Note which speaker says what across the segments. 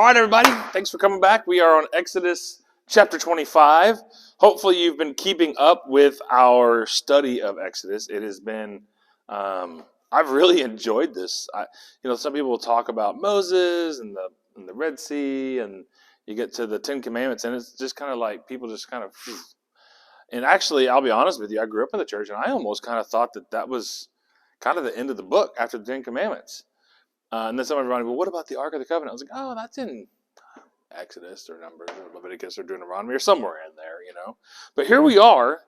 Speaker 1: right, everybody. Thanks for coming back. We are on Exodus chapter 25. Hopefully, you've been keeping up with our study of Exodus. It has been, I've really enjoyed this. Some people will talk about Moses and the Red Sea, and you get to the Ten Commandments, and it's just kind of like people just kind of. And actually, I'll be honest with you. I grew up in the church, and I almost kind of thought that was kind of the end of the book after the Ten Commandments. And then someone reminded me, well, what about the Ark of the Covenant? I was like, oh, that's in Exodus or Numbers or Leviticus or Deuteronomy or somewhere in there, But here we are.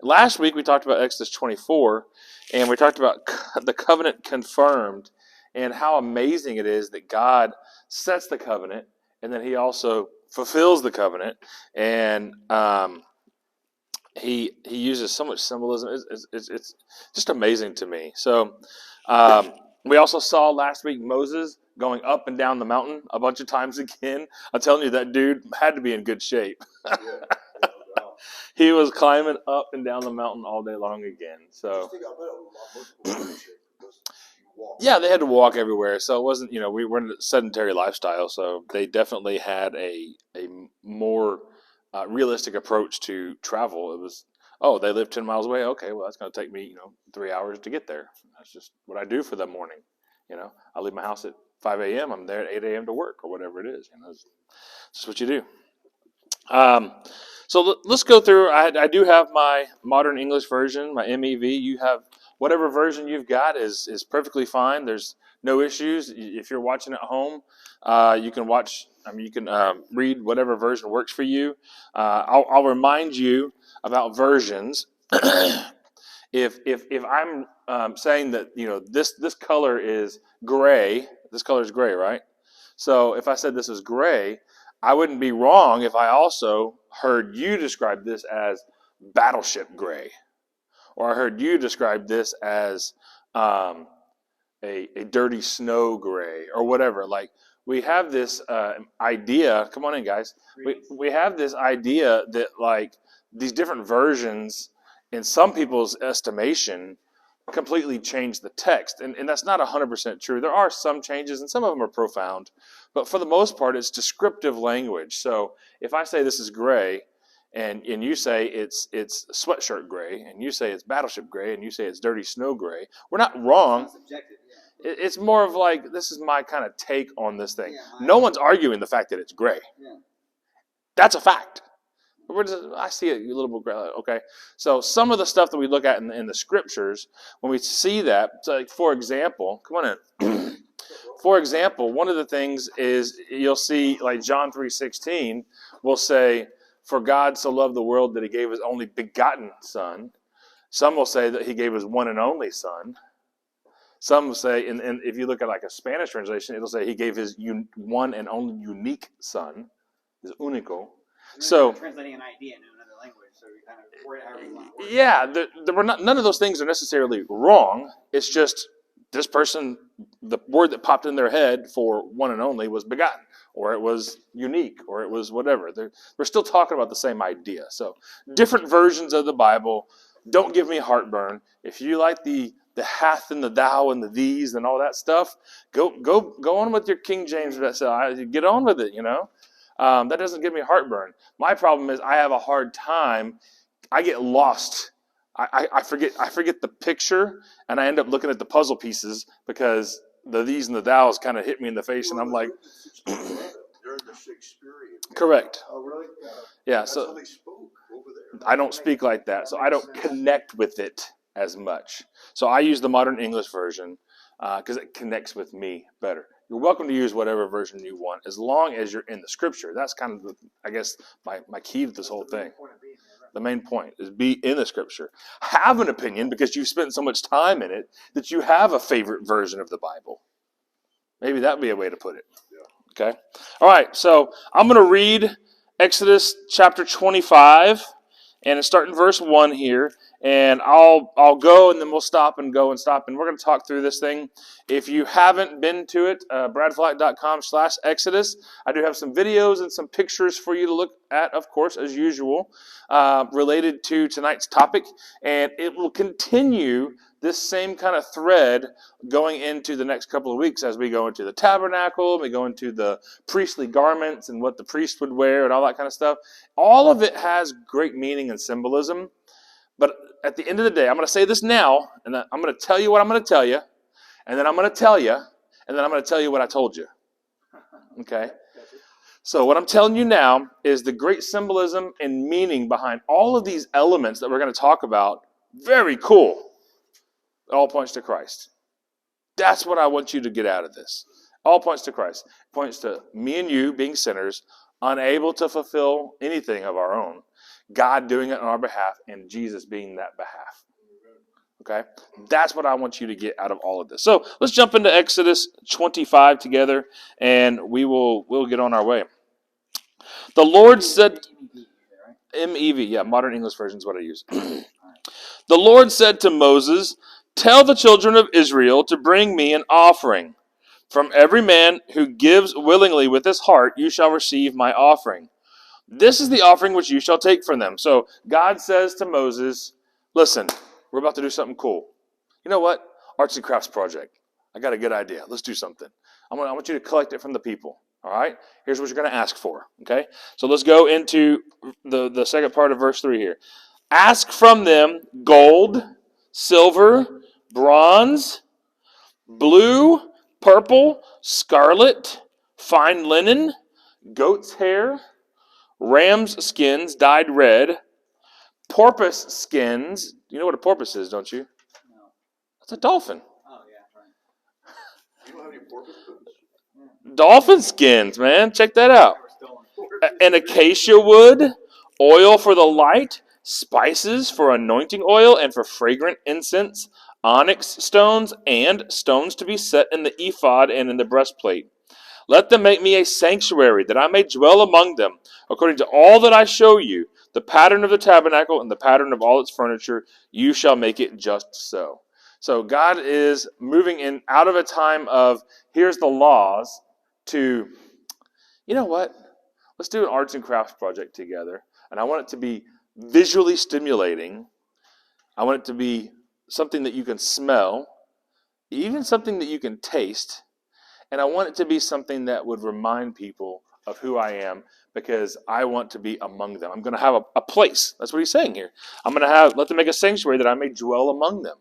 Speaker 1: Last week we talked about Exodus 24, and we talked about the covenant confirmed and how amazing it is that God sets the covenant, and then he also fulfills the covenant, and he uses so much symbolism. It's just amazing to me. So we also saw last week Moses going up and down the mountain a bunch of times again. I'm telling you, that dude had to be in good shape. He was climbing up and down the mountain all day long again. So yeah, they had to walk everywhere. So it wasn't, we were in a sedentary lifestyle. So they definitely had a more realistic approach to travel. It was, they live 10 miles away. Okay, well, that's going to take me, 3 hours to get there. That's just what I do for the morning. I leave my house at 5 a.m. I'm there at 8 a.m. to work or whatever it is. It's just what you do. So let's go through. I do have my modern English version, my MEV. You have whatever version you've got is perfectly fine. There's no issues. If you're watching at home, you can watch. You can read whatever version works for you. I'll remind you about versions. If I'm saying that this color is gray, this color is gray, right? So if I said this is gray, I wouldn't be wrong if I also heard you describe this as battleship gray, or I heard you describe this as a dirty snow gray, or whatever. Like, we have this idea. Come on in, guys. We have this idea that like these different versions, in some people's estimation, completely change the text. And that's not 100% true. There are some changes, and some of them are profound. But for the most part, it's descriptive language. So if I say this is gray, and you say it's sweatshirt gray, and you say it's battleship gray, and you say it's dirty snow gray, we're not wrong. It's subjective, yeah. It's more of like, this is my kind of take on this thing. Yeah, no one's arguing the fact that it's gray. Yeah. That's a fact. I see it a little bit gray. Okay. So some of the stuff that we look at in the scriptures, when we see that, like, for example, come on in. For example, one of the things is you'll see, like John 3:16 will say, for God so loved the world that he gave his only begotten son. Some will say that he gave his one and only son. Some will say, and if you look at like a Spanish translation, it'll say he gave his one and only unique son, his único. So
Speaker 2: translating an idea into another language, so you kind of word it however you want to word it.
Speaker 1: Yeah, none of those things are necessarily wrong. It's just this person, the word that popped in their head for one and only was begotten, or it was unique, or it was whatever. We're still talking about the same idea. So different versions of the Bible. Don't give me heartburn. If you like the hath and the thou and the these and all that stuff, go on with your King James. Get on with it, That doesn't give me heartburn. My problem is I have a hard time. I get lost. I forget the picture, and I end up looking at the puzzle pieces because the these and the thous kind of hit me in the face, and I'm like,
Speaker 3: during the Shakespearean.
Speaker 1: Correct.
Speaker 3: Oh, really?
Speaker 1: Yeah.
Speaker 3: That's how they spoke over there.
Speaker 1: I don't speak like that, so I don't connect with it as much. So I use the modern English version because it connects with me better. You're welcome to use whatever version you want, as long as you're in the scripture. That's kind of, my key to this whole thing. The main point is be in the scripture. Have an opinion because you've spent so much time in it that you have a favorite version of the Bible. Maybe that would be a way to put it. Yeah. Okay? All right, so I'm going to read Exodus chapter 25, and it's starting verse 1 here. and I'll go, and then we'll stop, and we're going to talk through this thing. If you haven't been to it, bradflack.com/Exodus. I do have some videos and some pictures for you to look at, of course, as usual, related to tonight's topic, and it will continue this same kind of thread going into the next couple of weeks as we go into the tabernacle, we go into the priestly garments and what the priest would wear and all that kind of stuff. All of it has great meaning and symbolism. But at the end of the day, I'm going to say this now, and I'm going to tell you what I'm going to tell you, and then I'm going to tell you, and then I'm going to tell you what I told you. Okay? So what I'm telling you now is the great symbolism and meaning behind all of these elements that we're going to talk about. Very cool. It all points to Christ. That's what I want you to get out of this. All points to Christ. It points to me and you being sinners, unable to fulfill anything of our own. God doing it on our behalf, and Jesus being that behalf. Okay? That's what I want you to get out of all of this. So let's jump into Exodus 25 together, and we'll get on our way. The Lord said, MEV, yeah, Modern English Version is what I use. The Lord said to Moses, "Tell the children of Israel to bring me an offering. From every man who gives willingly with his heart, you shall receive my offering. This is the offering which you shall take from them." So God says to Moses, listen, we're about to do something cool. You know what? Arts and crafts project. I got a good idea. Let's do something. I want you to collect it from the people. All right? Here's what you're going to ask for. Okay? So let's go into the second part of verse 3 here. Ask from them gold, silver, bronze, blue, purple, scarlet, fine linen, goat's hair, ram's skins dyed red, porpoise skins. You know what a porpoise is, don't you?
Speaker 2: No.
Speaker 1: That's a dolphin.
Speaker 2: Oh, yeah, right.
Speaker 3: You don't have any porpoise puddings?
Speaker 1: Dolphin skins, man. Check that out.
Speaker 2: They were stolen.
Speaker 1: An acacia wood, oil for the light, spices for anointing oil and for fragrant incense, onyx stones, and stones to be set in the ephod and in the breastplate. Let them make me a sanctuary, that I may dwell among them, according to all that I show you, the pattern of the tabernacle and the pattern of all its furniture, you shall make it just so. So God is moving in out of a time of, here's the laws, to, you know what? Let's do an arts and crafts project together. And I want it to be visually stimulating. I want it to be something that you can smell, even something that you can taste. And I want it to be something that would remind people of who I am, because I want to be among them. I'm going to have a place. That's what he's saying here. I'm going to let them make a sanctuary that I may dwell among them.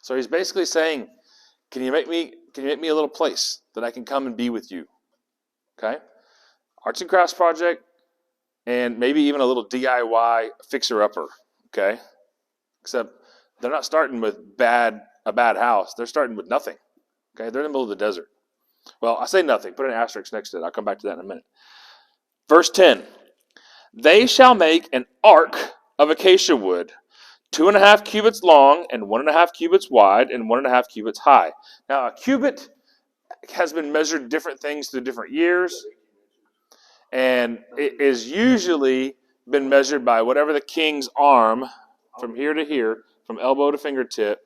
Speaker 1: So he's basically saying, can you make me a little place that I can come and be with you? Okay? Arts and crafts project, and maybe even a little DIY fixer-upper. Okay? Except they're not starting with a bad house. They're starting with nothing. Okay, they're in the middle of the desert. Well, I say nothing. Put an asterisk next to it. I'll come back to that in a minute. Verse 10. They shall make an ark of acacia wood, 2.5 cubits long, and 1.5 cubits wide, and 1.5 cubits high. Now, a cubit has been measured different things through different years, and it is usually been measured by whatever the king's arm, from here to here, from elbow to fingertip,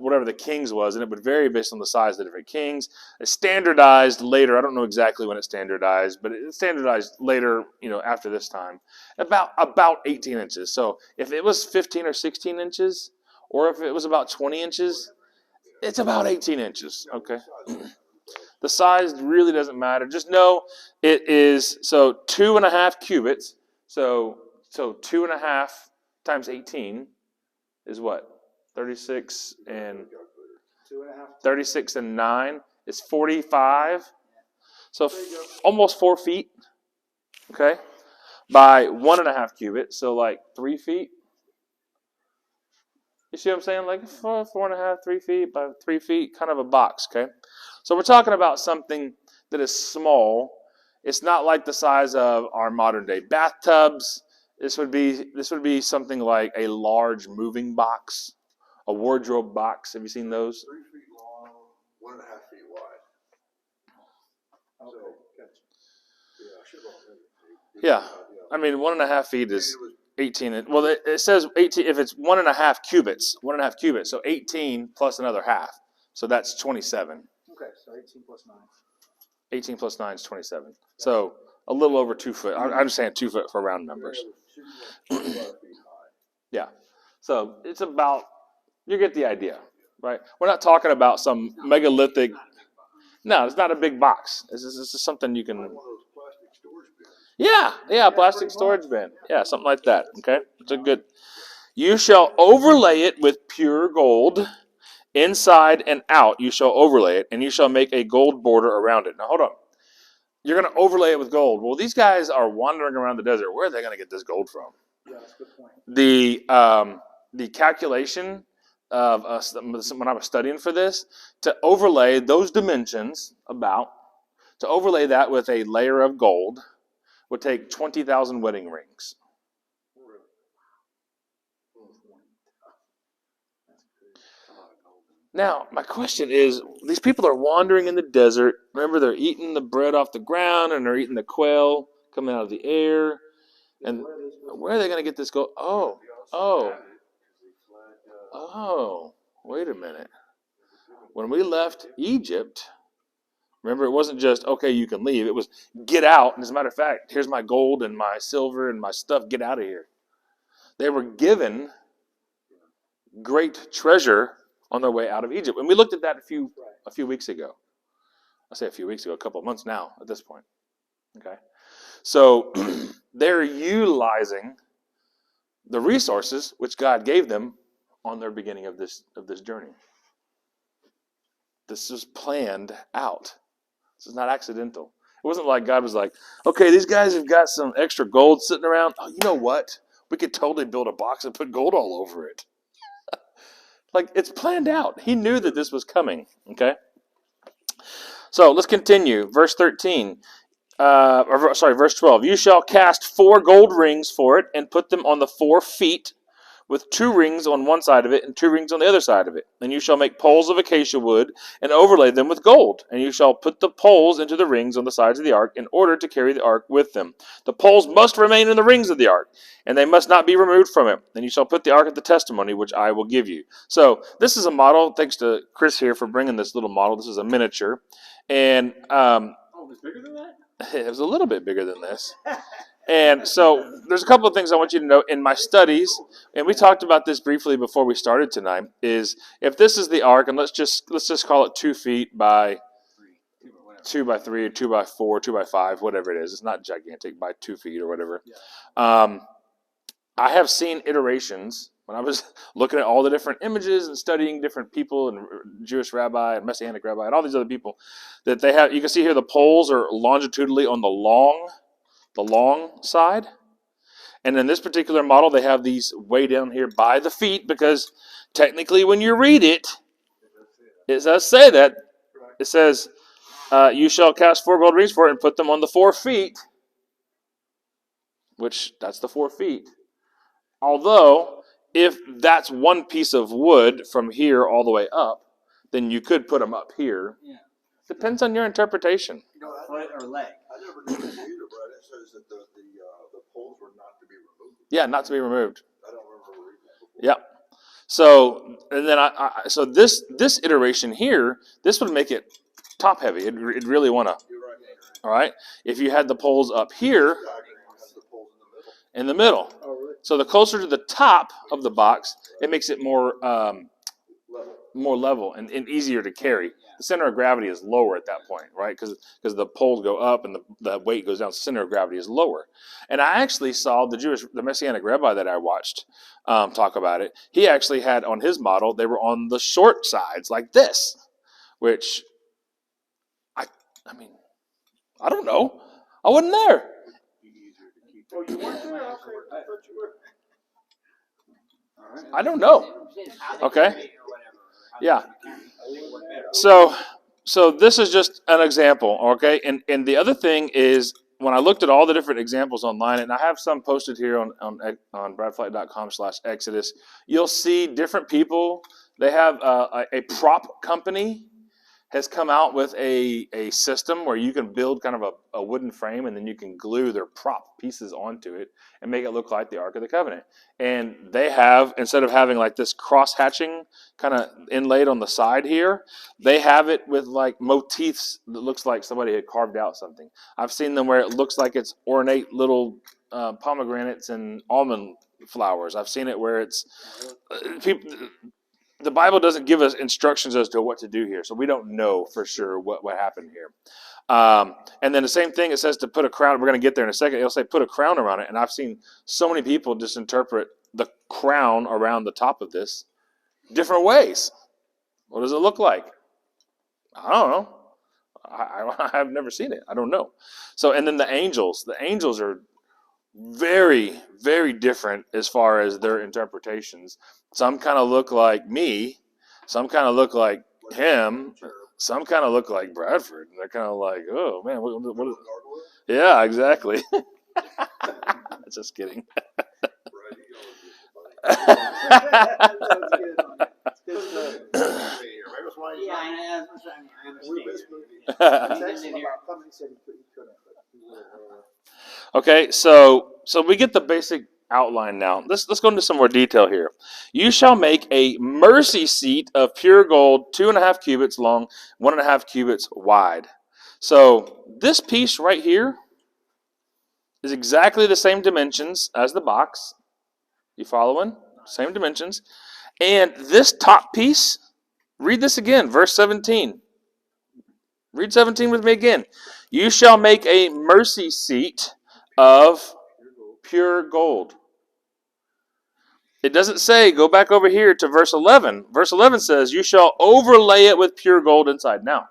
Speaker 1: whatever the king's was, and it would vary based on the size of the different kings. It's standardized later. I don't know exactly when it's standardized, but it's standardized later, after this time, about 18 inches. So if it was 15 or 16 inches, or if it was about 20 inches, it's about 18 inches, okay? The size really doesn't matter. Just know it is, 2.5 cubits. So 2.5 times 18 is what? 36 and 36 and 9 is 45. So almost 4 feet. Okay, by 1.5 cubits. So like 3 feet. You see what I'm saying? Like 4.5, 3 feet by 3 feet, kind of a box. Okay, so we're talking about something that is small. It's not like the size of our modern day bathtubs. This would be something like a large moving box. A wardrobe box. Have you seen those?
Speaker 3: 3 feet long, 1.5 feet wide.
Speaker 2: Okay.
Speaker 3: So, yeah, I should have.
Speaker 1: Yeah. I mean, 1.5 feet is 18. Well, it says 18 if it's 1.5 cubits. 1.5 cubits. So 18 plus another half. So that's 27.
Speaker 2: Okay, so 18 plus 9.
Speaker 1: 18 plus 9 is 27. So a little over 2 foot. I'm just saying 2 foot for round numbers. Yeah. So it's about, you get the idea, right? We're not talking about some megalithic. No, it's not a big box. This is something you can. Yeah, plastic storage bin. Yeah, something like that. Okay, it's a good. You shall overlay it with pure gold, inside and out. You shall overlay it, and you shall make a gold border around it. Now, hold on. You're going to overlay it with gold. Well, these guys are wandering around the desert. Where are they going to get this gold from?
Speaker 2: Yeah, that's a good point.
Speaker 1: The calculation of us when I was studying for this, to overlay those dimensions to overlay that with a layer of gold would take 20,000 wedding rings. Now, my question is, these people are wandering in the desert. Remember, they're eating the bread off the ground, and they're eating the quail coming out of the air. And where are they going to get this gold? Oh, wait a minute. When we left Egypt, remember, it wasn't just, okay, you can leave. It was, get out. And as a matter of fact, here's my gold and my silver and my stuff. Get out of here. They were given great treasure on their way out of Egypt. And we looked at that a few weeks ago. I say a few weeks ago, a couple of months now at this point. Okay. So they're utilizing the resources which God gave them on their beginning of this journey. This was planned out. This is not accidental. It wasn't like God was like, okay, these guys have got some extra gold sitting around. Oh, you know what? We could totally build a box and put gold all over it. Like, it's planned out. He knew that this was coming. Okay? So let's continue. Verse 13. Verse 12. You shall cast 4 gold rings for it and put them on the 4 feet, with 2 rings on one side of it and 2 rings on the other side of it. And you shall make poles of acacia wood and overlay them with gold. And you shall put the poles into the rings on the sides of the ark in order to carry the ark with them. The poles must remain in the rings of the ark, and they must not be removed from it. And you shall put the ark of the testimony, which I will give you. So this is a model. Thanks to Chris here for bringing this little model. This is a miniature. And
Speaker 2: it's bigger than that?
Speaker 1: it was a little bit bigger than this. And so there's a couple of things I want you to know in my studies, and we talked about this briefly before we started tonight, is if this is the ark, and let's just call it 2 feet by 2 by 3 or 2 by 4, 2 by 5, whatever it is. It's not gigantic, by 2 feet or whatever. Yeah. I have seen iterations when I was looking at all the different images and studying different people and Jewish rabbi and Messianic rabbi and all these other people, that they have. You can see here the poles are longitudinally on the long side. And in this particular model, they have these way down here by the feet, because technically when you read it, it does say that. It says, you shall cast 4 gold rings for it and put them on the 4 feet, which that's the 4 feet. Although, if that's one piece of wood from here all the way up, then you could put them up here. Yeah. Depends on your interpretation.
Speaker 2: Foot or leg.
Speaker 3: I never noticed either, Brad. It says that the poles were not to be removed.
Speaker 1: Yeah, not to be removed.
Speaker 3: I don't remember reading that before.
Speaker 1: Yep. So, and then so this iteration here, this would make it top heavy. It'd really want to.
Speaker 3: You're right.
Speaker 1: All right. If you had the poles up here in the middle.
Speaker 2: Oh, really?
Speaker 1: So the closer to the top of the box, it makes it more level and easier to carry. The center of gravity is lower at that point, right? Because the poles go up and the weight goes down. The center of gravity is lower. And I actually saw the Messianic rabbi that I watched talk about it. He actually had on his model, they were on the short sides like this, which I mean, I don't know. I wasn't there.
Speaker 2: Oh, you weren't there? Okay, I thought you were. All right.
Speaker 1: I don't know. Okay. Yeah. So this is just an example, okay? And the other thing is, when I looked at all the different examples online, and I have some posted here on bradflight.com/Exodus, you'll see different people. They have a prop company has come out with a system where you can build kind of a wooden frame, and then you can glue their prop pieces onto it and make it look like the Ark of the Covenant. And they have, instead of having like this cross hatching kind of inlaid on the side here, they have it with like motifs that looks like somebody had carved out something. I've seen them where it looks like it's ornate little pomegranates and almond flowers. I've seen it where it's people. The Bible doesn't give us instructions as to what to do here, so we don't know for sure what happened here. And then the same thing, it says to put a crown. We're going to get there in a second. It'll say put a crown around it, and I've seen so many people just interpret the crown around the top of this different ways. What does it look like? I don't know. I've never seen it. I don't know. So, and then the angels. The angels are very, very different as far as their interpretations. Some kind of look like me. Some kind of look like him. Some kind of look like Bradford. They're kind of like, oh man, what is? Yeah, exactly. Just kidding. Okay, so we get the basic outline now. Let's go into some more detail here. You shall make a mercy seat of pure gold, 2.5 cubits long, 1.5 cubits wide. So this piece right here is exactly the same dimensions as the box. You following? Same dimensions. And this top piece, read this again, verse 17. Read 17 with me again. You shall make a mercy seat of pure gold. It doesn't say, go back over here to verse 11. Verse 11 says, you shall overlay it with pure gold inside. Now,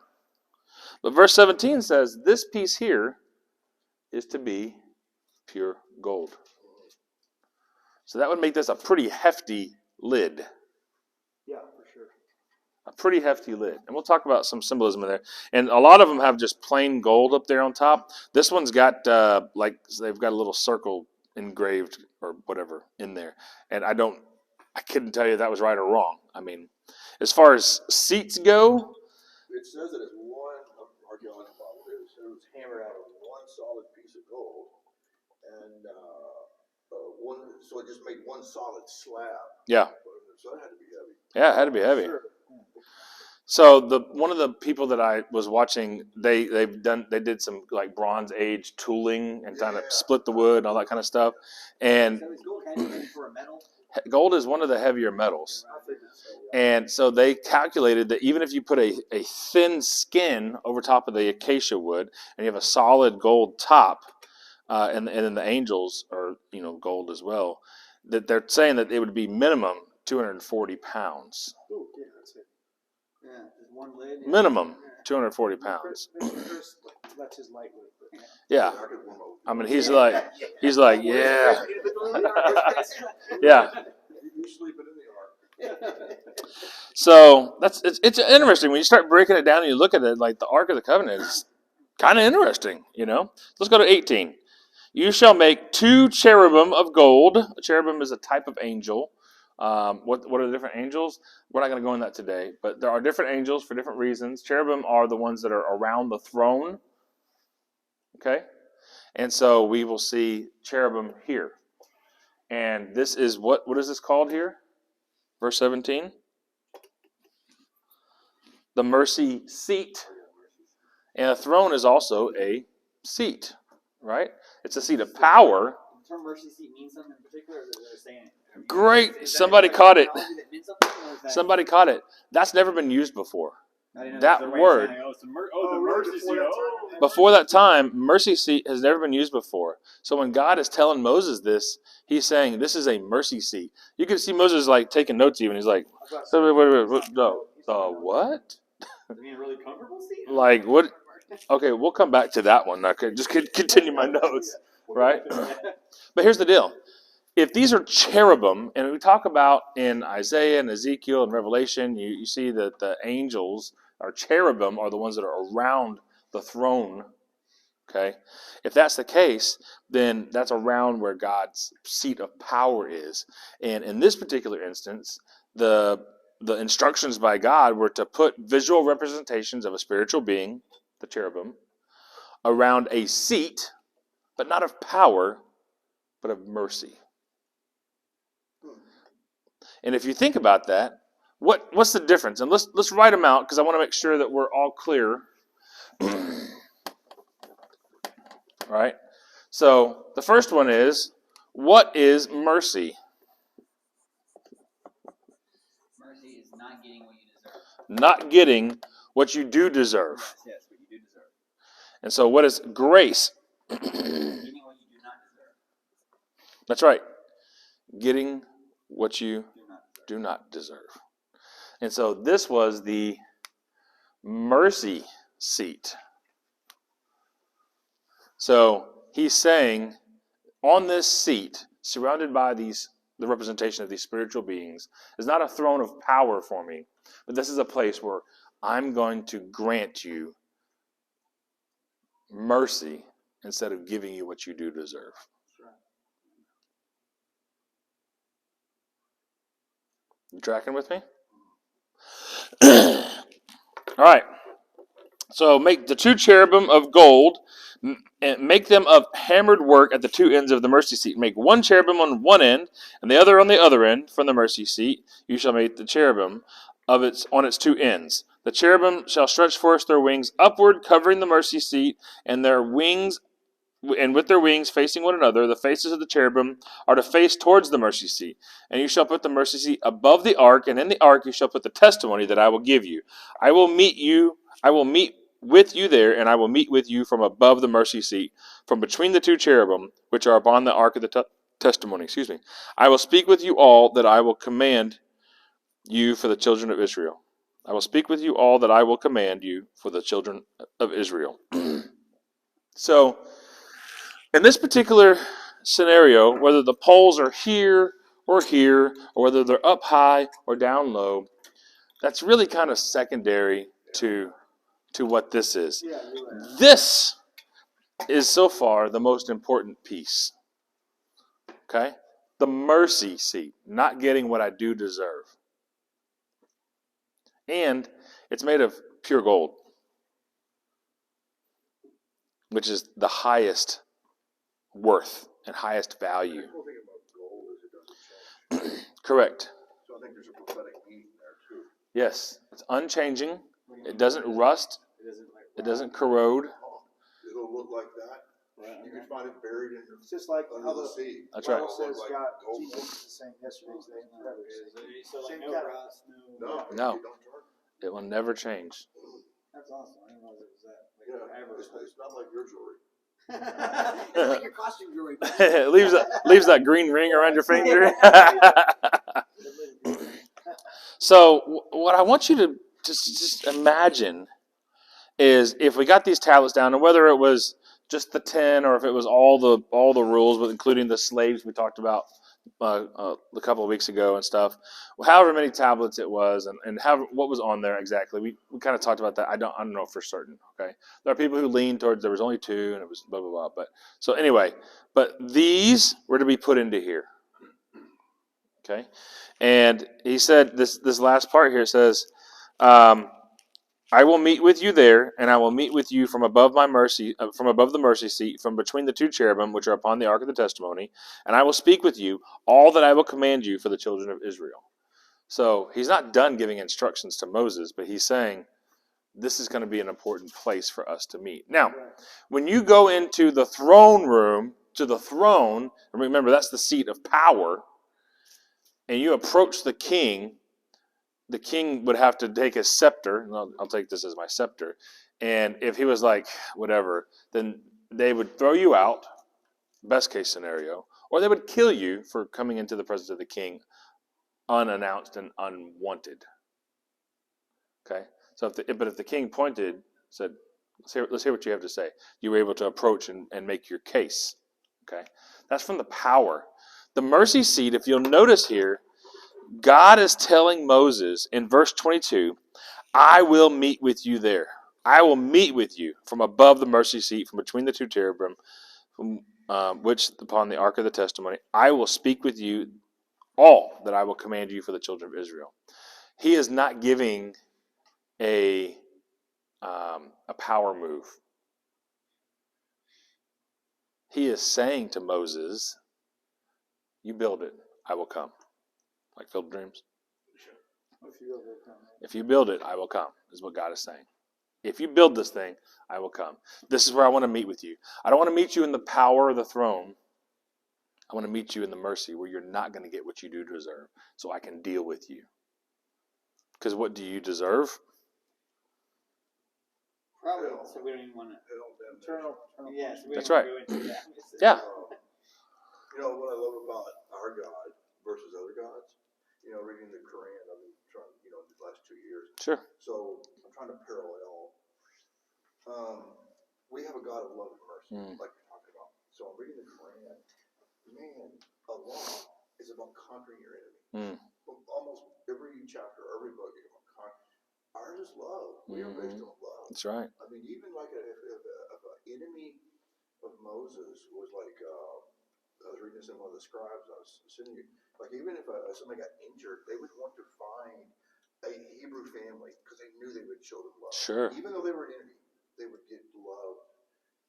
Speaker 1: but verse 17 says, this piece here is to be pure gold. So that would make this a pretty hefty lid.
Speaker 2: Yeah, for sure.
Speaker 1: A pretty hefty lid. And we'll talk about some symbolism in there. And a lot of them have just plain gold up there on top. This one's got, they've got a little circle engraved or whatever in there. And I couldn't tell you if that was right or wrong. I mean, as far as seats go.
Speaker 3: It says that it's one archaeological model. It was hammered out of one solid piece of gold. And so it just made one solid slab.
Speaker 1: Yeah.
Speaker 3: So it had to be heavy.
Speaker 1: Yeah, it had to be heavy.
Speaker 2: Sure.
Speaker 1: So one of the people that I was watching, they did some like Bronze Age tooling and kind of split the wood and all that kind of stuff. And
Speaker 4: So is gold heavy for a metal?
Speaker 1: gold is one of the heavier metals. And so they calculated that even if you put a thin skin over top of the acacia wood and you have a solid gold top, and then the angels are gold as well, that they're saying that it would be minimum 240 pounds.
Speaker 2: Ooh, yeah, that's it.
Speaker 4: Yeah, just one lid.
Speaker 1: Minimum 240 pounds.
Speaker 2: That's his lightweight.
Speaker 1: Yeah. I mean, he's like, yeah. Yeah.
Speaker 3: You sleeping in the ark.
Speaker 1: So it's interesting when you start breaking it down and you look at it. Like the Ark of the Covenant is kind of interesting, Let's go to 18. You shall make 2 cherubim of gold. A cherubim is a type of angel. What are the different angels? We're not going to go into that today, but there are different angels for different reasons. Cherubim are the ones that are around the throne. Okay? And so we will see cherubim here. And this is what is this called here? Verse 17. The mercy seat. And a throne is also a seat, right? It's a seat of power.
Speaker 4: The term mercy seat means something in particular, or is it they're saying it?
Speaker 1: Great. Somebody caught it. Somebody caught it. That's never been used before. That word.
Speaker 2: The mercy seat.
Speaker 1: Before that time, mercy seat has never been used before. So when God is telling Moses this, he's saying this is a mercy seat. You can see Moses like taking notes even. He's like, wait, no, what?
Speaker 4: You mean a really comfortable seat?
Speaker 1: Like what? Okay, we'll come back to that one. Okay, just continue my notes, right? But here's the deal. If these are cherubim, and we talk about in Isaiah and Ezekiel and Revelation, you see that the angels or cherubim are the ones that are around the throne. Okay? If that's the case, then that's around where God's seat of power is. And in this particular instance, the the instructions by God were to put visual representations of a spiritual being, the cherubim, around a seat, but not of power, but of mercy. And if you think about that, what's the difference? And let's write them out, because I want to make sure that we're all clear. All right. So the first one is, what is mercy?
Speaker 4: Mercy is not getting what you deserve.
Speaker 1: Not getting what you do deserve.
Speaker 4: Yes, what you do deserve.
Speaker 1: And so what is grace?
Speaker 4: Getting what you do not deserve.
Speaker 1: That's right. Getting what you do not deserve. And so this was the mercy seat. So he's saying, on this seat, surrounded by the representation of these spiritual beings, is not a throne of power for me, but this is a place where I'm going to grant you mercy instead of giving you what you do deserve. You tracking with me? All right. So make the 2 cherubim of gold, and make them of hammered work at the 2 ends of the mercy seat. Make 1 cherubim on one end, and the other on the other end from the mercy seat. You shall make the cherubim on its 2 ends. The cherubim shall stretch forth their wings upward, covering the mercy seat, and with their wings facing one another. The faces of the cherubim are to face towards the mercy seat. And you shall put the mercy seat above the ark, and in the ark you shall put the testimony that I will give you. I will meet with you there, and I will meet with you from above the mercy seat, from between the 2 cherubim, which are upon the ark of the testimony. I will speak with you all that I will command you for the children of Israel. I will speak with you all that I will command you for the children of Israel. So, in this particular scenario, whether the poles are here, or whether they're up high or down low, that's really kind of secondary to what this is.
Speaker 2: Yeah, you're right.
Speaker 1: This is so far the most important piece. Okay? The mercy seat, not getting what I do deserve. And it's made of pure gold, which is the highest worth and highest value.
Speaker 3: The cool thing about gold is it doesn't change.
Speaker 1: Correct.
Speaker 3: So I think there's a prophetic meaning there too.
Speaker 1: Yes, it's unchanging. It doesn't rust. It doesn't corrode.
Speaker 3: It'll look like that.
Speaker 4: Right.
Speaker 3: You can find it buried in
Speaker 2: It's just like
Speaker 3: under
Speaker 2: how
Speaker 3: the
Speaker 2: the
Speaker 3: sea.
Speaker 1: That's right.
Speaker 2: Bible says
Speaker 3: Like
Speaker 2: God,
Speaker 3: gold.
Speaker 2: Jesus is the same yesterday, today, and forever.
Speaker 4: So like
Speaker 2: Same
Speaker 4: no
Speaker 2: kind of-
Speaker 4: rust,
Speaker 3: No,
Speaker 1: No.
Speaker 3: you don't turn.
Speaker 1: It will never change.
Speaker 4: That's awesome. I didn't realize it was that. Like
Speaker 3: Yeah,
Speaker 4: forever.
Speaker 3: it's not like your jewelry.
Speaker 4: It's like your costume jewelry.
Speaker 1: It leaves that green ring around your finger. So what I want you to just imagine is, if we got these tablets down, and whether it was just the 10 or if it was all the rules, but including the slaves we talked about a couple of weeks ago and stuff, however many tablets it was, and what was on there exactly, we kind of talked about that. I don't know for certain. Okay, there are people who lean towards there was only 2 and it was blah blah blah. But so anyway, but these were to be put into here. Okay, and he said this last part here says, I will meet with you there, and I will meet with you from above the mercy seat, from between the 2 cherubim which are upon the ark of the testimony, and I will speak with you all that I will command you for the children of Israel. So he's not done giving instructions to Moses, but he's saying this is going to be an important place for us to meet. Now, when you go into the throne room, to the throne, and remember that's the seat of power, and you approach the king would have to take his scepter, and I'll take this as my scepter, and if he was like, whatever, then they would throw you out, best case scenario, or they would kill you for coming into the presence of the king unannounced and unwanted. Okay? So if the king said, let's hear what you have to say, you were able to approach and make your case. Okay? That's from the power. The mercy seat, if you'll notice here, God is telling Moses in verse 22, I will meet with you there. I will meet with you from above the mercy seat, from between the 2 cherubim, which upon the ark of the testimony. I will speak with you all that I will command you for the children of Israel. He is not giving a power move. He is saying to Moses, you build it, I will come. Like Field of Dreams. If you build it, I will come, is what God is saying. If you build this thing, I will come. This is where I want to meet with you. I don't want to meet you in the power of the throne. I want to meet you in the mercy where you're not going to get what you do deserve, so I can deal with you. Because what do you deserve?
Speaker 4: Probably, so we don't even want to.
Speaker 2: Eternal.
Speaker 4: Yeah, so we
Speaker 1: That's
Speaker 4: don't
Speaker 1: right.
Speaker 4: go into that.
Speaker 1: Yeah.
Speaker 3: You know what I love about our God versus other gods? You know, reading the Quran, I've been trying, the last 2 years.
Speaker 1: Sure.
Speaker 3: So I'm trying to parallel. We have a God of love and mercy, like you're talking about. So I'm reading the Quran. Man, Allah is about conquering your enemy. Almost every chapter, every book is about conquering. Ours is love. We are based on love.
Speaker 1: That's right.
Speaker 3: I mean, even like if an enemy of Moses was like, I was reading this in one of the scribes I was sending you, like even if somebody got injured, they would want to find a Hebrew family because they knew they would show them love.
Speaker 1: Sure.
Speaker 3: Even though they were an enemy, they would get love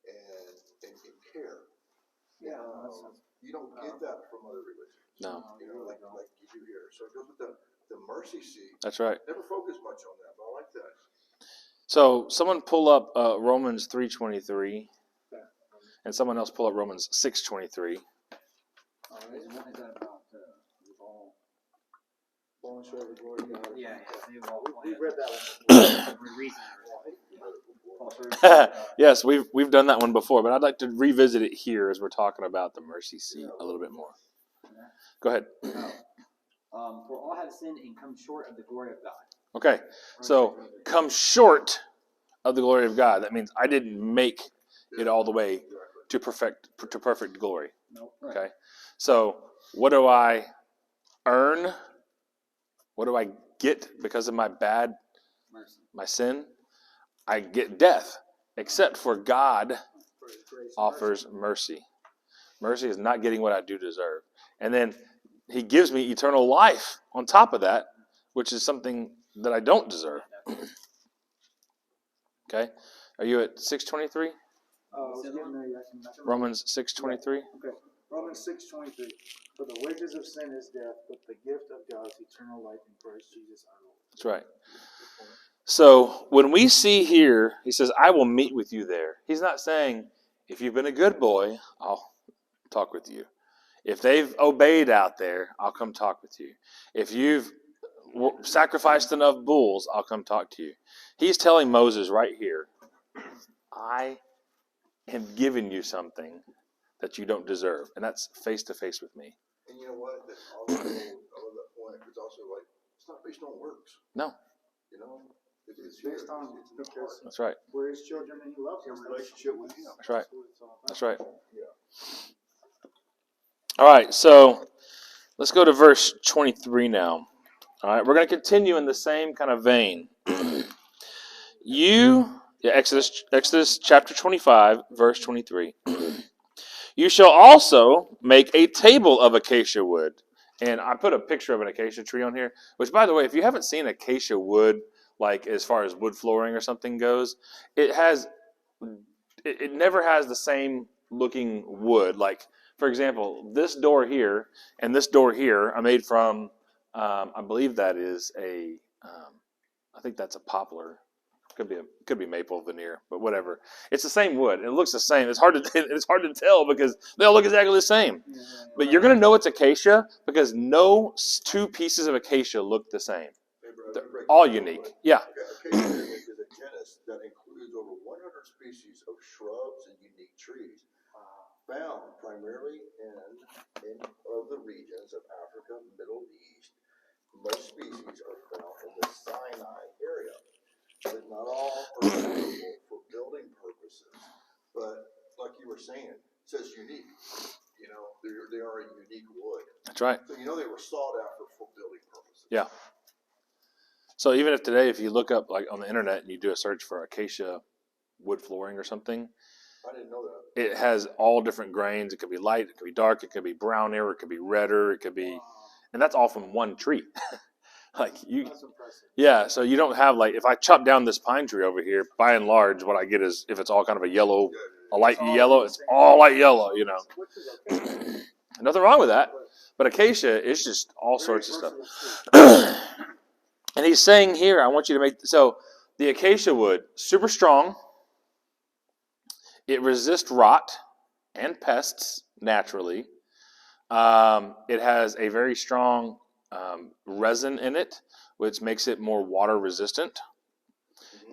Speaker 3: and care.
Speaker 2: Yeah.
Speaker 3: You don't get that from other religions.
Speaker 1: No.
Speaker 3: Like you do here. So it goes with the mercy seat.
Speaker 1: That's right.
Speaker 3: Never focus much on that, but I like that.
Speaker 1: So someone pull up Romans 3:23, and someone else pull up Romans 6:23.
Speaker 4: Is that about
Speaker 2: Falling short of the glory of God.
Speaker 4: Yeah.
Speaker 2: We read that one.
Speaker 4: We're reasoning.
Speaker 1: Yes, we've done that one before, but I'd like to revisit it here as we're talking about the mercy seat a little bit more. Go ahead.
Speaker 4: For all have sinned and come short of the glory of God.
Speaker 1: Okay, so come short of the glory of God. That means I didn't make it all the way to perfect glory.
Speaker 4: Nope.
Speaker 1: Okay, so what do I earn? What do I get because of my my sin? I get death, except for God offers mercy. Mercy is not getting what I do deserve. And then he gives me eternal life on top of that, which is something that I don't deserve. Okay? Are you at 6:23? Romans 6:23?
Speaker 2: Okay. Romans 6:23. For the wages of sin is death, but the gift of God is eternal life in Christ Jesus our Lord.
Speaker 1: That's right. So when we see here, he says, I will meet with you there. He's not saying, if you've been a good boy, I'll talk with you. If they've obeyed out there, I'll come talk with you. If you've sacrificed enough bulls, I'll come talk to you. He's telling Moses right here, I have given you something that you don't deserve, and that's face to face with me.
Speaker 3: And you know what? I love that point. It's also like, it's not based on works.
Speaker 1: No.
Speaker 3: It's
Speaker 2: based on because
Speaker 1: that's right.
Speaker 2: We're his children and he loves
Speaker 3: Your
Speaker 2: us.
Speaker 3: relationship with him.
Speaker 1: That's right. That's right.
Speaker 3: Yeah.
Speaker 1: All right, so let's go to verse 23 now. All right, we're going to continue in the same kind of vein. Exodus chapter 25, verse 23. You shall also make a table of acacia wood. And I put a picture of an acacia tree on here, which, by the way, if you haven't seen acacia wood, like as far as wood flooring or something goes, it never has the same looking wood. Like, for example, this door here and this door here are made from, I believe that is I think that's a poplar. Could be maple veneer, but whatever. It's the same wood. It looks the same. It's hard to tell because they all look exactly the same. But you're going to know it's acacia because no two pieces of acacia look the same. They're all unique. Yeah.
Speaker 3: Acacia is a genus that includes over 100 species of shrubs and unique trees, found primarily in the regions of Africa, Middle East. Most species are found in the Sinai area, but not all are suitable for building purposes. But like you were saying, it says unique. They are a unique wood.
Speaker 1: That's right.
Speaker 3: So they were sought after for building purposes.
Speaker 1: Yeah. So even if today, if you look up like on the internet and you do a search for acacia wood flooring or something,
Speaker 3: I didn't know that.
Speaker 1: it has all different grains. It could be light, it could be dark, it could be browner, it could be redder, it could be, and that's all from one tree. Like you,
Speaker 2: That's impressive.
Speaker 1: yeah. So you don't have like if I chop down this pine tree over here, by and large, what I get is if it's all kind of a yellow, a light yellow, it's all light yellow. You know,
Speaker 2: Which is okay.
Speaker 1: nothing wrong with that. But acacia is just all sorts of stuff. And he's saying here, I want you to make so the acacia wood super strong. It resists rot and pests naturally. It has a very strong resin in it, which makes it more water resistant.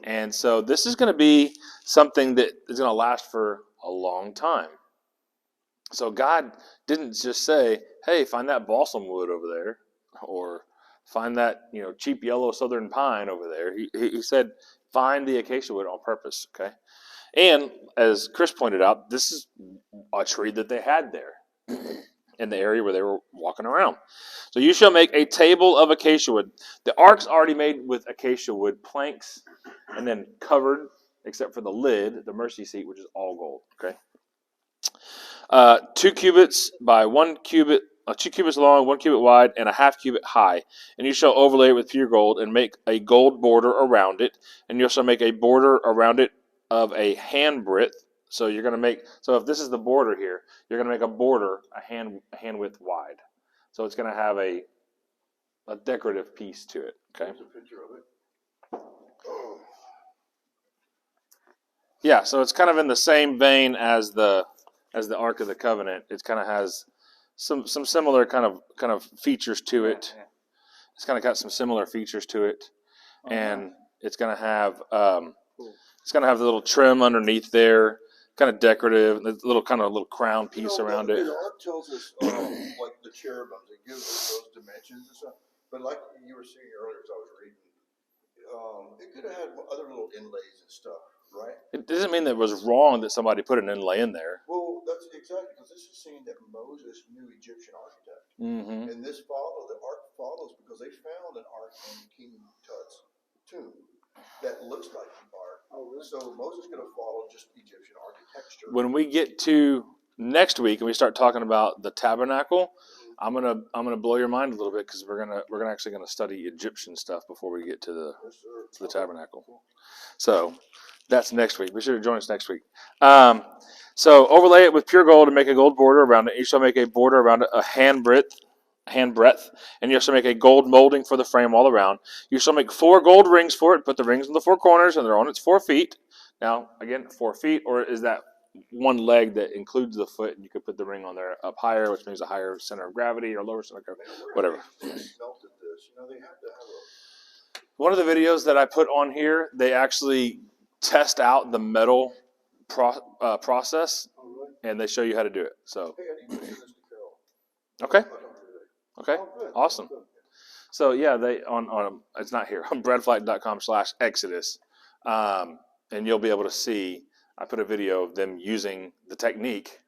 Speaker 1: And so this is going to be something that is going to last for a long time. So God didn't just say, hey, find that balsam wood over there, or find that cheap yellow southern pine over there. He said, find the acacia wood on purpose, okay? And as Chris pointed out, this is a tree that they had there in the area where they were walking around. So you shall make a table of acacia wood. The ark's already made with acacia wood planks and then covered, except for the lid, the mercy seat, which is all gold, okay? 2 cubits by 1 cubit, 2 cubits long, 1 cubit wide, and a half cubit high. And you shall overlay it with pure gold and make a gold border around it. And you shall make a border around it of a hand breadth. So you're going to make, so if this is the border here, you're going to make a border a hand width wide. So it's going to have a decorative piece to it. Okay.
Speaker 3: There's a picture of it. Oh.
Speaker 1: Yeah, so it's kind of in the same vein as the Ark of the Covenant. It kind of has some similar kind of features to it.
Speaker 4: Yeah.
Speaker 1: It's kind of got some similar features to it, and it's going to have the little trim underneath there, kind of decorative, the little crown piece around it.
Speaker 3: The Ark tells us like the cherubims. It gives us those dimensions and stuff. But like you were saying earlier, as I was reading, it could have had other little inlays and stuff, right?
Speaker 1: It doesn't mean that it was wrong that somebody put an inlay in there.
Speaker 3: Well, that's exactly because this is saying that Moses knew Egyptian architect, and the Ark follows because they found an Ark in King Tut's tomb that looks like the Ark. Oh, really? So Moses could have followed just Egyptian architecture.
Speaker 1: When we get to next week and we start talking about the tabernacle, I'm gonna blow your mind a little bit because we're actually gonna study Egyptian stuff before we get to the tabernacle. So that's next week. Be sure to join us next week. So overlay it with pure gold and make a gold border around it. You shall make a border around it a hand breadth, and you shall make a gold molding for the frame all around. You shall make 4 gold rings for it. Put the rings in the 4 corners, and they're on its 4 feet. Now, again, 4 feet, or is that one leg that includes the foot, and you could put the ring on there up higher, which means a higher center of gravity or lower center of gravity, whatever.
Speaker 3: Melted this. They have to have
Speaker 1: One of the videos that I put on here, they actually test out the metal process, and they show you how to do it. So,
Speaker 3: Hey, I need to send this to Carol.
Speaker 1: okay, awesome. So yeah, they on it's not here on breadflight.com/Exodus, and you'll be able to see. I put a video of them using the technique.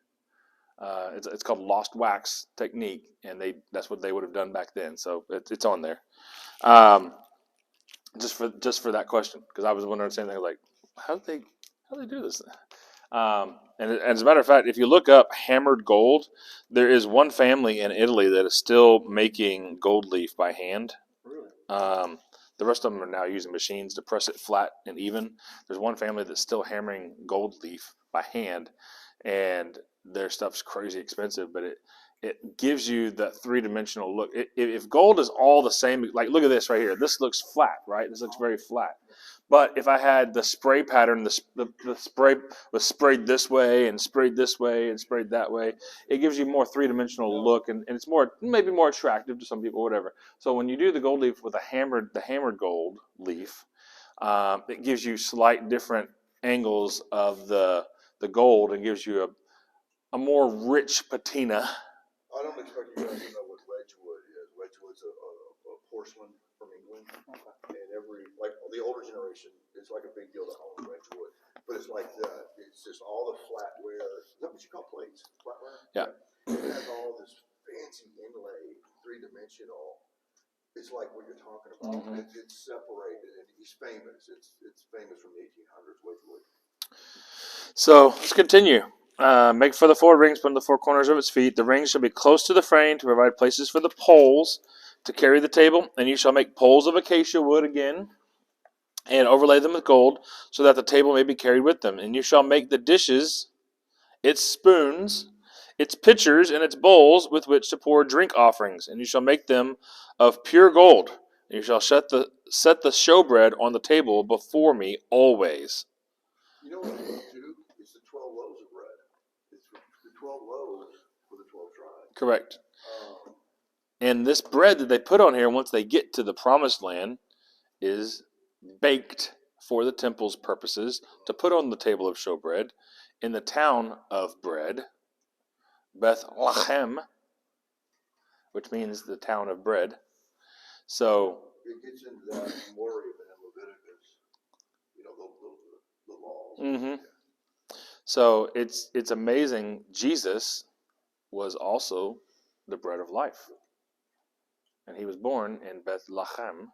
Speaker 1: It's called lost wax technique, and that's what they would have done back then. So it's on there. Just for that question, because I was wondering the same thing. Like, how do they do this? And as a matter of fact, if you look up hammered gold, there is one family in Italy that is still making gold leaf by hand. Really? The rest of them are now using machines to press it flat and even. There's one family that's still hammering gold leaf by hand, and their stuff's crazy expensive, but it gives you that 3-dimensional look. If gold is all the same, like look at this right here. This looks flat, right? This looks very flat. But if I had the spray pattern, the spray was sprayed this way and sprayed this way and sprayed that way, it gives you more 3-dimensional look, and it's maybe more attractive to some people, whatever. So when you do the gold leaf with the hammered gold leaf, it gives you slight different angles of the gold and gives you a more rich patina.
Speaker 3: I don't expect you guys to know what Wedgwood is. Wedgwood's a porcelain from England, and like the older generation, it's like a big deal to own Wedgwood. But it's like it's just all the flatware. Is that what you call plates? Flatware?
Speaker 1: Yeah.
Speaker 3: It has all this fancy inlay, 3-dimensional. It's like what you're talking about. Mm-hmm. It's separated, and he's famous. It's famous from the 1800s, Wedgwood.
Speaker 1: So let's continue. Make for the 4 rings, put in the 4 corners of its feet. The rings shall be close to the frame to provide places for the poles to carry the table, and you shall make poles of acacia wood again, and overlay them with gold, so that the table may be carried with them. And you shall make the dishes, its spoons, its pitchers, and its bowls with which to pour drink offerings. And you shall make them of pure gold. And you shall set the showbread on the table before me always.
Speaker 3: You know what it is, too? It's the 12 loaves of bread. It's the 12 loaves for the 12 tribes.
Speaker 1: Correct. And this bread that they put on here once they get to the promised land is baked for the temple's purposes to put on the table of showbread in the town of bread, Bethlehem, which means the town of bread. So
Speaker 3: it gets into that more even in Leviticus, the laws.
Speaker 1: Mm-hmm. So it's amazing. Jesus was also the bread of life. And he was born in Bethlehem.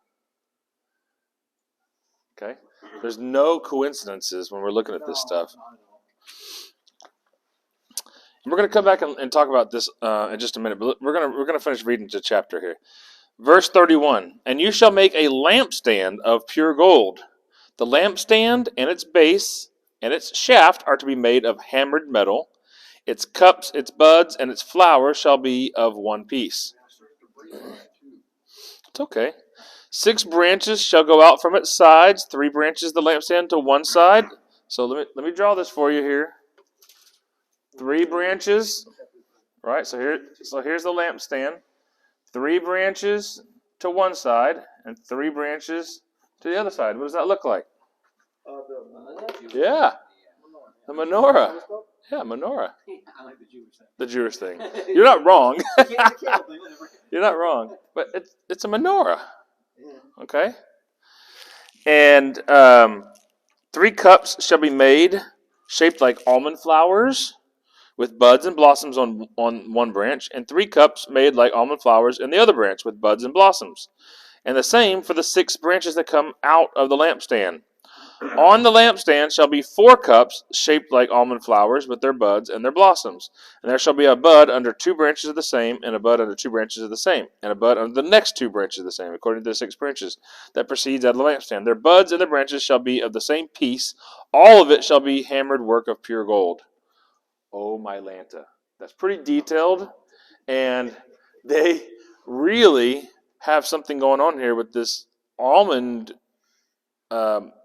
Speaker 1: Okay? There's no coincidences when we're looking at this stuff. And we're going to come back and talk about this in just a minute, but we're going to finish reading the chapter here. Verse 31, and you shall make a lampstand of pure gold. The lampstand and its base and its shaft are to be made of hammered metal. Its cups, its buds, and its flowers shall be of one piece. It's okay. 6 branches shall go out from its sides, 3 branches the lampstand to one side. So let me draw this for you here. 3 branches, right? So here's the lampstand. 3 branches to one side and 3 branches to the other side. What does that look like? Yeah, the menorah. Yeah, menorah.
Speaker 4: I like the Jewish thing.
Speaker 1: The Jewish thing. You're not wrong. You're not wrong. But it's a menorah. Okay? And 3 cups shall be made, shaped like almond flowers, with buds and blossoms on one branch, and 3 cups made like almond flowers in the other branch, with buds and blossoms. And the same for the 6 branches that come out of the lampstand. On the lampstand shall be 4 cups shaped like almond flowers with their buds and their blossoms. And there shall be a bud under 2 branches of the same, and a bud under 2 branches of the same, and a bud under the next 2 branches of the same, according to the 6 branches that proceeds out of the lampstand. Their buds and their branches shall be of the same piece. All of it shall be hammered work of pure gold. Oh, my Lanta. That's pretty detailed, and they really have something going on here with this almond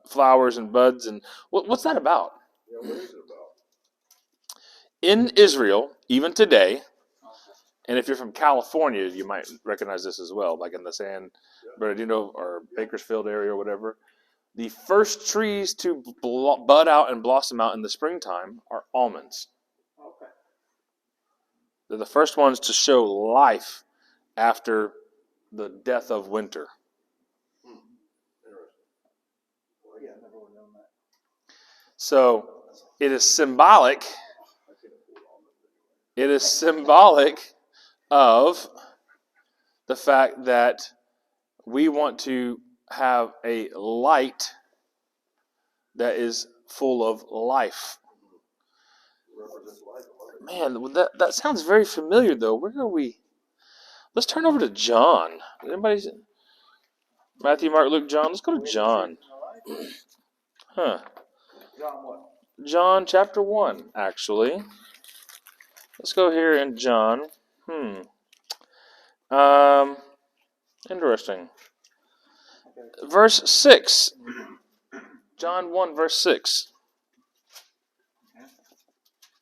Speaker 1: flowers and buds. And what's that about?
Speaker 3: Yeah, what is it about?
Speaker 1: In Israel, even today, and if you're from California, you might recognize this as well, like in the San Bernardino or Bakersfield area or whatever. The first trees to bud out and blossom out in the springtime are almonds.
Speaker 2: Okay.
Speaker 1: They're the first ones to show life after the death of winter.
Speaker 2: Yeah, I never would have known that.
Speaker 1: So it is symbolic. It is symbolic of the fact that we want to have a light that is full of life. Man, that sounds very familiar, though. Where are we? Let's turn over to John. Anybody? Matthew, Mark, Luke, John. Let's go to John. Huh.
Speaker 2: John what?
Speaker 1: John chapter 1, actually. Let's go here in John. Interesting.
Speaker 2: Okay.
Speaker 1: Verse 6. John 1, verse 6.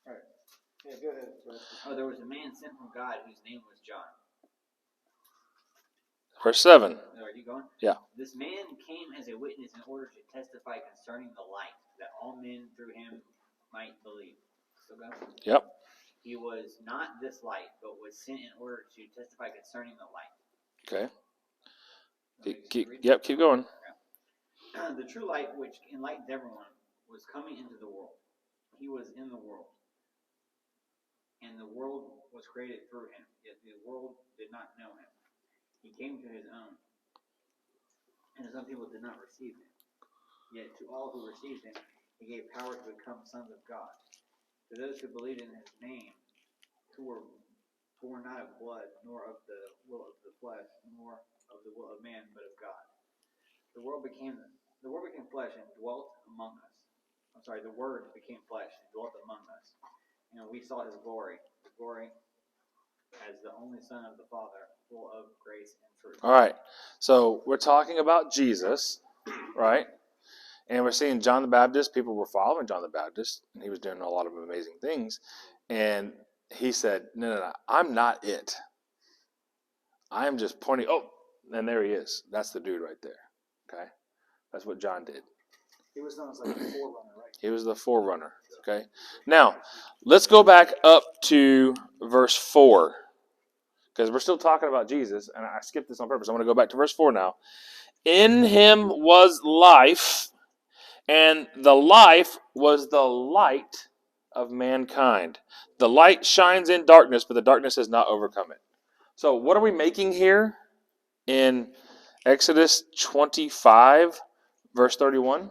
Speaker 2: Alright. Yeah, go ahead.
Speaker 4: Oh, there was a man sent from God whose name was John.
Speaker 1: Verse 7.
Speaker 4: Are you going?
Speaker 1: Yeah.
Speaker 4: This man came as a witness in order to testify concerning the light, that all men through him might believe. Still going?
Speaker 1: Yep.
Speaker 4: He was not this light, but was sent in order to testify concerning the light.
Speaker 1: Okay. Keep going.
Speaker 4: The true light, which enlightens everyone, was coming into the world. He was in the world, and the world was created through him, yet the world did not know him. He came to his own, and his own people did not receive him. Yet to all who received him, he gave power to become sons of God. To those who believed in his name, who were born not of blood, nor of the will of the flesh, nor of the will of man, but of God. The Word became flesh and dwelt among us. The Word became flesh and dwelt among us. And we saw His glory, the glory as the only Son of the Father, full of grace and truth.
Speaker 1: All right. So we're talking about Jesus, right? And we're seeing John the Baptist. People were following John the Baptist, and he was doing a lot of amazing things. And he said, no, I'm not it. I'm just pointing. Oh, and there he is. That's the dude right there. Okay? That's what John did.
Speaker 2: He was known as like the forerunner, right?
Speaker 1: He was the forerunner. Okay? Now, let's go back up to verse 4. Because we're still talking about Jesus, and I skipped this on purpose. I'm going to go back to verse 4 now. In him was life, and the life was the light of mankind. The light shines in darkness, but the darkness has not overcome it. So what are we making here in Exodus 25, verse 31?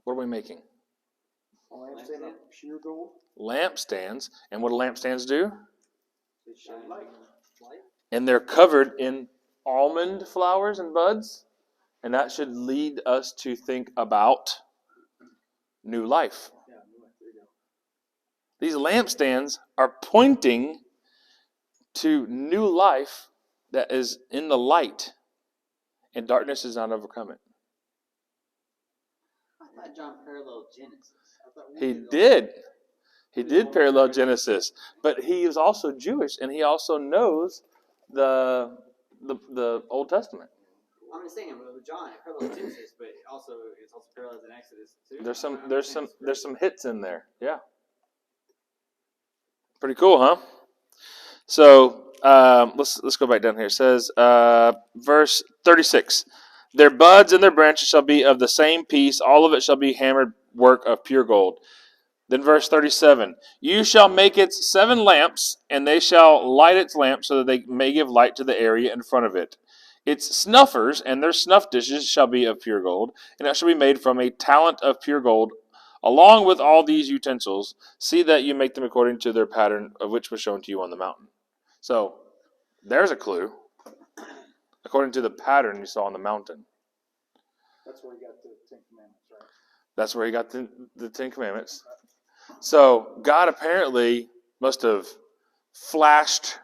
Speaker 1: What are we making?
Speaker 2: A lampstand of pure gold.
Speaker 1: Lampstands. And what do lampstands do?
Speaker 2: They shine light.
Speaker 1: And they're covered in almond flowers and buds. And that should lead us to think about new life. These lampstands are pointing to new life that is in the light. And darkness has not overcome it.
Speaker 4: I thought John paralleled Genesis.
Speaker 1: He did. He did parallel Genesis. But he is also Jewish, and he also knows the Old Testament.
Speaker 4: I'm just saying, with John, it parallels Genesis, but it's also parallels in Exodus too.
Speaker 1: There's some hits in there. Yeah. Pretty cool, huh? So let's go back down here. It says verse 36. Their buds and their branches shall be of the same piece. All of it shall be hammered work of pure gold. Then verse 37. You shall make it 7 lamps, and they shall light its lamps so that they may give light to the area in front of it. Its snuffers and their snuff dishes shall be of pure gold, and it shall be made from a talent of pure gold. Along with all these utensils, see that you make them according to their pattern of which was shown to you on the mountain. So, there's a clue. According to the pattern you saw on the mountain.
Speaker 2: That's where he got the 10 Commandments, right?
Speaker 1: That's where he got the 10 Commandments. So, God apparently must have flashed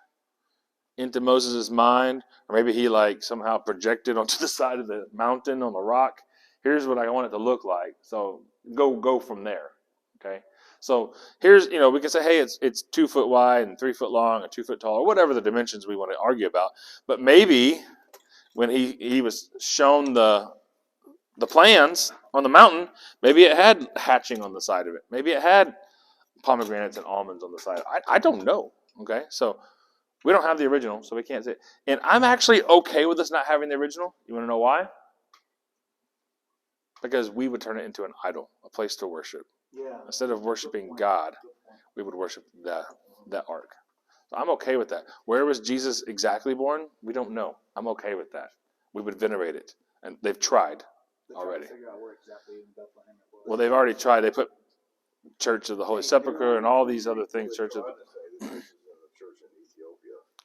Speaker 1: into Moses' mind, or maybe he somehow projected onto the side of the mountain on the rock. Here's what I want it to look like. So, go from there. Okay? So here's, we can say, hey, it's 2 foot wide and 3 foot long and 2 foot tall, or whatever the dimensions we want to argue about. But maybe when he was shown the plans on the mountain, maybe it had hatching on the side of it. Maybe it had pomegranates and almonds on the side. I don't know. Okay, so we don't have the original, so we can't say it. And I'm actually okay with us not having the original. You want to know why? Because we would turn it into an idol, a place to worship.
Speaker 2: Yeah.
Speaker 1: Instead of worshiping God, we would worship that ark. So I'm okay with that. Where was Jesus exactly born? We don't know. I'm okay with that. We would venerate it. And they've tried already.
Speaker 2: Figure out where exactly in Bethlehem it was.
Speaker 1: Well, they've already tried. They put Church of the Holy Sepulchre and all these other things. Church of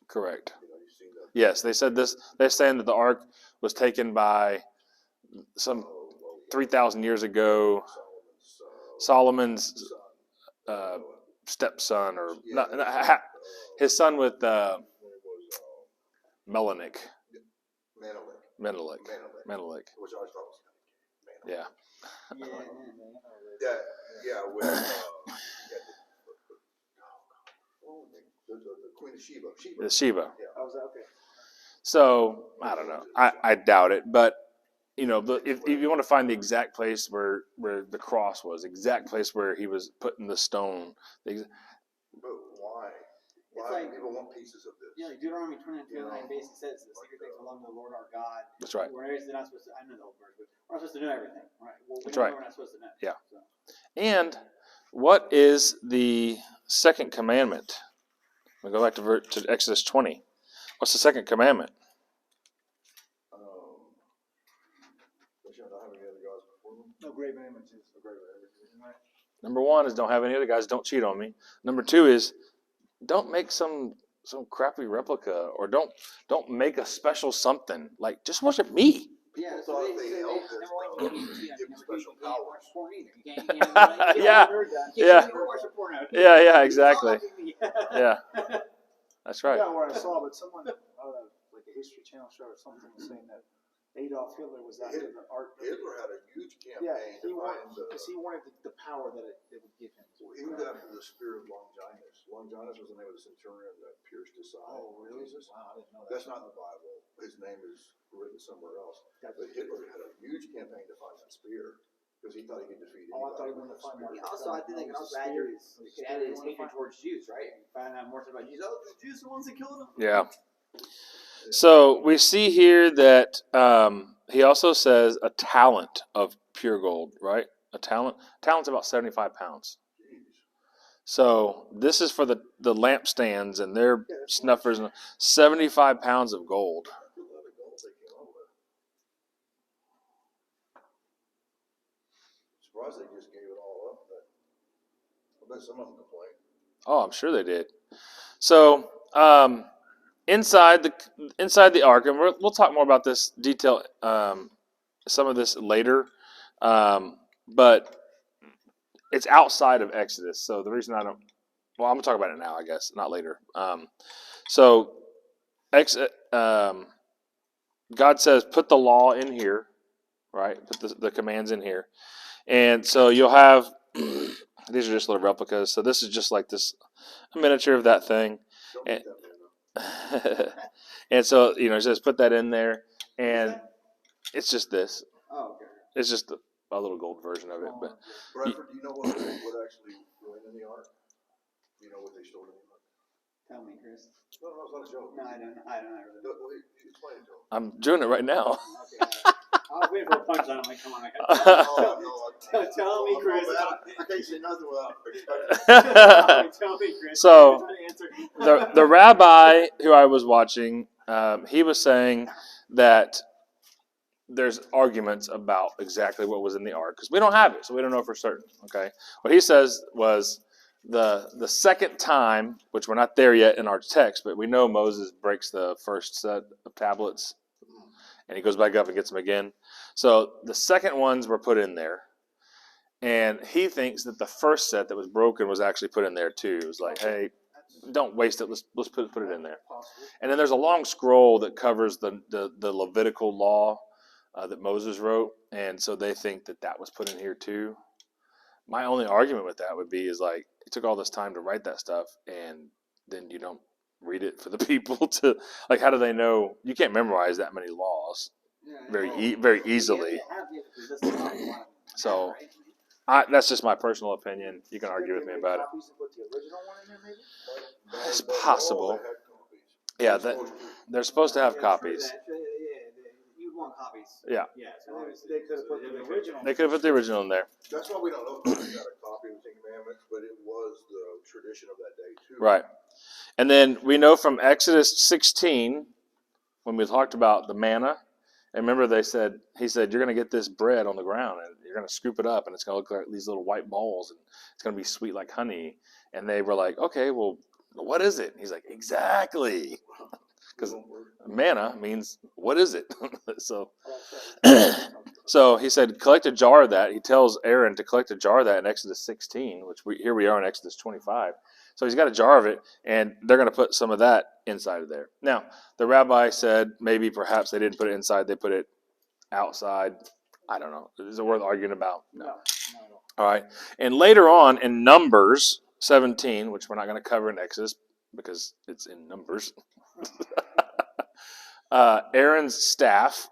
Speaker 1: Correct. Yes, they said this. They're saying that the ark was taken by some 3,000 years ago. Solomon's stepson, or his son with Menelik.
Speaker 3: Which I always thought was
Speaker 1: Yeah.
Speaker 3: Yeah, with the Queen of Sheba.
Speaker 1: The Sheba.
Speaker 3: Yeah.
Speaker 2: Oh, was that okay?
Speaker 1: So I don't know. I doubt it, but if you want to find the exact place where the cross was, exact place where he was putting the stone.
Speaker 3: But why? Why do people want pieces of this?
Speaker 4: Yeah, Deuteronomy 29 basically says the secret things belong to the Lord our God.
Speaker 1: That's right.
Speaker 4: We're not supposed to. I know the whole verse, but we're not supposed to know everything, right? Well,
Speaker 1: That's right.
Speaker 4: We're not supposed to know.
Speaker 1: Yeah.
Speaker 4: So.
Speaker 1: And what is the second commandment? We'll go back to Exodus 20. What's the second commandment?
Speaker 2: graven images.
Speaker 1: Number one is don't have any other guys. Don't cheat on me. Number two is don't make some crappy replica, or don't make a special something. Like, just worship me.
Speaker 4: Yeah,
Speaker 3: People
Speaker 4: so
Speaker 3: thought
Speaker 4: they,
Speaker 3: if they
Speaker 4: so
Speaker 3: held
Speaker 4: they,
Speaker 3: this,
Speaker 4: number one,
Speaker 3: though,
Speaker 4: you can't cheat on
Speaker 3: give
Speaker 4: number two,
Speaker 3: special
Speaker 4: you can't
Speaker 3: powers.
Speaker 4: watch porn either. You can't
Speaker 1: Yeah. Yeah.
Speaker 4: worship porn out.
Speaker 1: Yeah, exactly. Yeah, that's right.
Speaker 2: Yeah, where I saw, but someone, like a History Channel show or something, was saying that Adolf Hitler was after the art.
Speaker 3: Hitler had a huge
Speaker 2: Yeah,
Speaker 3: campaign
Speaker 2: he
Speaker 3: to
Speaker 2: wanted,
Speaker 3: find
Speaker 2: because he wanted the power that it would give him.
Speaker 3: he was after the spirit of Longinus. Longinus was the name of the centurion that pierced his side.
Speaker 2: Oh, really?
Speaker 3: Jesus.
Speaker 2: Wow, I didn't know that.
Speaker 3: That's not in the Bible. His name is written somewhere else. But Hitler had a huge campaign to find that spear because he thought he could defeat anybody.
Speaker 2: Oh, I thought he
Speaker 3: with
Speaker 2: wanted to
Speaker 3: that
Speaker 2: find
Speaker 3: spear.
Speaker 2: Mark.
Speaker 4: Also, I think they can also add his hatred towards Jews, right? And find out more stuff about Jews. Oh, the Jews are the ones that killed him.
Speaker 1: Yeah. So we see here that he also says a talent of pure gold, right? A talent's about 75 pounds. So this is for the lampstands and their snuffers. 75 pounds of gold.
Speaker 3: That's a lot of gold they came up with. Surprised they just gave it all up, but I bet some of them complained.
Speaker 1: Oh, I'm sure they did. So inside the ark, and we'll talk more about this detail, some of this later, but it's outside of Exodus. So the reason I'm gonna talk about it now, I guess, not later. God says, put the law in here, right? Put the commands in here, and so you'll have these are just little replicas. So this is just like a miniature of that thing.
Speaker 3: Don't
Speaker 1: And,
Speaker 3: eat that man, though.
Speaker 1: and so, it says put that in there, and it's just this.
Speaker 4: Oh, okay.
Speaker 1: It's just a little gold version of it. But
Speaker 3: Bradford, do you know what actually went in the ark? Do you know what they stored in the ark?
Speaker 4: Tell me, Chris.
Speaker 3: No, it's not a joke.
Speaker 4: No, I don't. I don't know.
Speaker 3: Well, explain it to him.
Speaker 1: I'm doing it right now.
Speaker 4: Okay. I was waiting for a punchline. I'm like, come on, I got Tell me, Chris.
Speaker 3: I can't say nothing without
Speaker 4: Tell me, Chris.
Speaker 1: So the rabbi who I was watching, he was saying that there's arguments about exactly what was in the ark because we don't have it, so we don't know for certain. Okay, what he says was the second time, which we're not there yet in our text, but we know Moses breaks the first set of tablets, and he goes back up and gets them again. So the second ones were put in there, and he thinks that the first set that was broken was actually put in there too. It was like, hey, don't waste it. Let's put it in there. And then there's a long scroll that covers the Levitical law that Moses wrote, and so they think that was put in here too. My only argument with that would be is like, it took all this time to write that stuff, and then you don't read it for the people to, like, how do they know? You can't memorize that many laws very easily. So that's just my personal opinion. You can argue with me about it. It's possible. Yeah, they're supposed to have copies.
Speaker 4: You want copies.
Speaker 1: Yeah.
Speaker 4: Yeah. So
Speaker 2: They could have put the original.
Speaker 1: They could have put the original in there.
Speaker 3: That's why we don't know if Moses got a copy of the Ten Commandments, but it was the tradition of that day too.
Speaker 1: Right. And then we know from Exodus 16, when we talked about the manna, and remember he said, you're going to get this bread on the ground, and you're going to scoop it up, and it's going to look like these little white balls, and it's going to be sweet like honey. And they were like, okay, well, what is it? And he's like, exactly. Because manna means, what is it? So he said, collect a jar of that. He tells Aaron to collect a jar of that in Exodus 16, here we are in Exodus 25. So he's got a jar of it, and they're going to put some of that inside of there. Now, the rabbi said perhaps they didn't put it inside, they put it outside. I don't know. Is it worth arguing about? No. All right. And later on in Numbers 17, which we're not going to cover in Exodus because it's in Numbers, Aaron's staff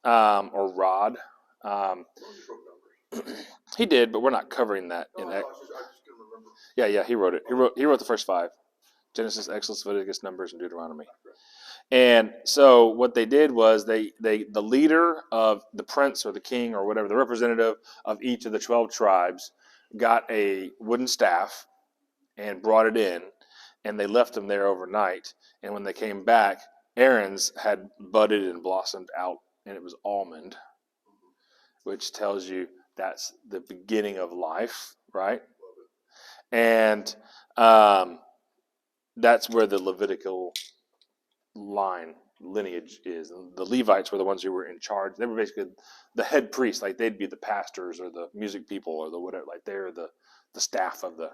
Speaker 1: or rod. He did, but we're not covering that in Exodus. Yeah, he wrote it. He wrote the first 5: Genesis, Exodus, Leviticus, Numbers, and Deuteronomy. And so what they did was the leader of the prince or the king or whatever, the representative of each of the 12 tribes, got a wooden staff and brought it in, and they left them there overnight. And when they came back, Aaron's had budded and blossomed out, and it was almond, which tells you That's the beginning of life, right?
Speaker 3: Love it.
Speaker 1: And that's where the Levitical lineage is. And the Levites were the ones who were in charge. They were basically the head priests, like they'd be the pastors or the music people or the whatever, like they're the staff of the